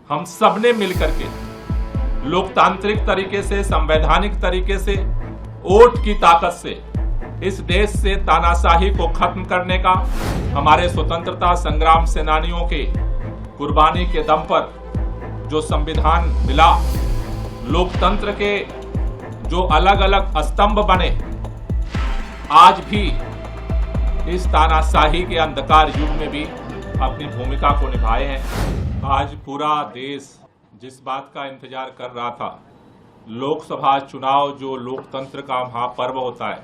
हम सब ने मिलकर के लोकतांत्रिक तरीके से, संवैधानिक तरीके से, वोट की ताकत से इस देश से तानाशाही को खत्म करने का, हमारे स्वतंत्रता संग्राम सेनानियों के कुर्बानी के दम पर जो संविधान मिला, लोकतंत्र के जो अलग अलग स्तंभ बने, आज भी इस तानाशाही के अंधकार युग में भी अपनी भूमिका को निभाए हैं। आज पूरा देश जिस बात का इंतजार कर रहा था, लोकसभा चुनाव जो लोकतंत्र का महापर्व होता है,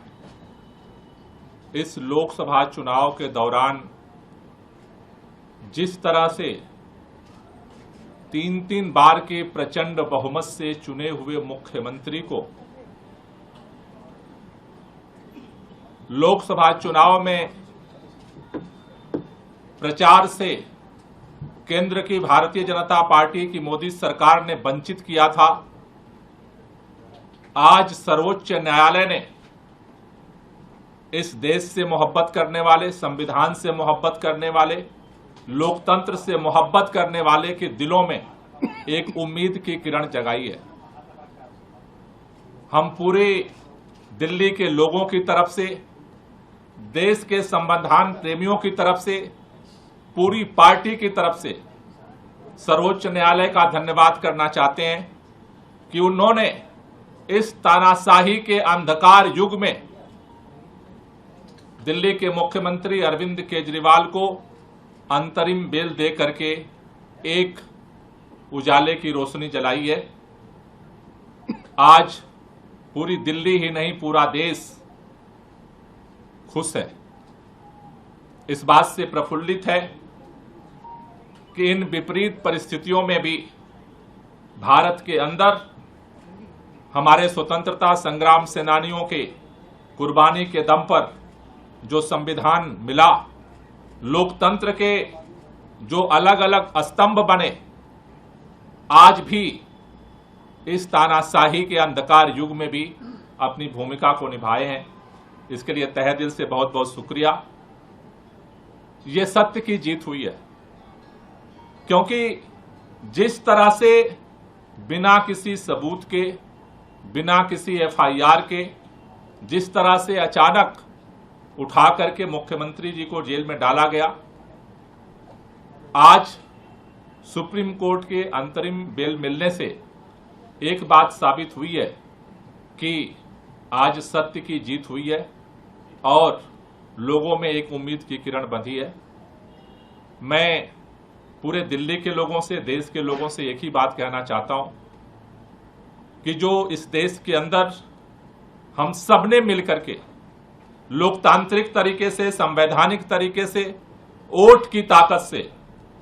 इस लोकसभा चुनाव के दौरान जिस तरह से 3-3 बार के प्रचंड बहुमत से चुने हुए मुख्यमंत्री को लोकसभा चुनाव में प्रचार से केंद्र की भारतीय जनता पार्टी की मोदी सरकार ने वंचित किया था, आज सर्वोच्च न्यायालय ने इस देश से मोहब्बत करने वाले, संविधान से मोहब्बत करने वाले, लोकतंत्र से मोहब्बत करने वाले के दिलों में एक उम्मीद की किरण जगाई है। हम पूरे दिल्ली के लोगों की तरफ से, देश के संविधान प्रेमियों की तरफ से, पूरी पार्टी की तरफ से सर्वोच्च न्यायालय का धन्यवाद करना चाहते हैं कि उन्होंने इस तानाशाही के अंधकार युग में दिल्ली के मुख्यमंत्री अरविंद केजरीवाल को अंतरिम बेल दे करके एक उजाले की रोशनी जलाई है। आज पूरी दिल्ली ही नहीं, पूरा देश खुश है, इस बात से प्रफुल्लित है कि इन विपरीत परिस्थितियों में भी भारत के अंदर हमारे स्वतंत्रता संग्राम सेनानियों के कुर्बानी के दम पर जो संविधान मिला, लोकतंत्र के जो अलग अलग स्तंभ बने, आज भी इस तानाशाही के अंधकार युग में भी अपनी भूमिका को निभाए हैं। इसके लिए तहे दिल से बहुत बहुत शुक्रिया। ये सत्य की जीत हुई है, क्योंकि जिस तरह से बिना किसी सबूत के, बिना किसी एफआईआर के, जिस तरह से अचानक उठा करके मुख्यमंत्री जी को जेल में डाला गया, आज सुप्रीम कोर्ट के अंतरिम बेल मिलने से एक बात साबित हुई है कि आज सत्य की जीत हुई है और लोगों में एक उम्मीद की किरण बंधी है। मैं पूरे दिल्ली के लोगों से, देश के लोगों से एक ही बात कहना चाहता हूं कि जो इस देश के अंदर हम सब ने मिलकर के लोकतांत्रिक तरीके से, संवैधानिक तरीके से, वोट की ताकत से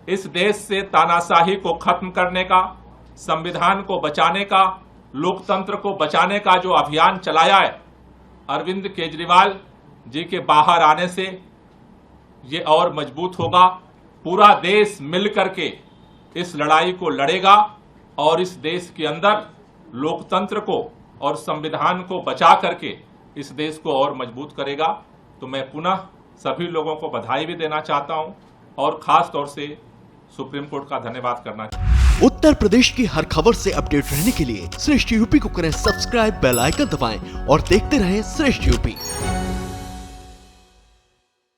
इस देश से तानाशाही को खत्म करने का, संविधान को बचाने का, लोकतंत्र को बचाने का जो अभियान चलाया है, अरविंद केजरीवाल जी के बाहर आने से ये और मजबूत होगा। पूरा देश मिलकर के इस लड़ाई को लड़ेगा और इस देश के अंदर लोकतंत्र को और संविधान को बचा करके इस देश को और मजबूत करेगा। तो मैं पुनः सभी लोगों को बधाई भी देना चाहता हूं और खास तौर से सुप्रीम कोर्ट का धन्यवाद करना चाहता हूं। उत्तर प्रदेश की हर खबर से अपडेट रहने के लिए श्रेष्ठ यूपी को करें सब्सक्राइब, बेल आइकन दबाएं और देखते रहें श्रेष्ठ यूपी।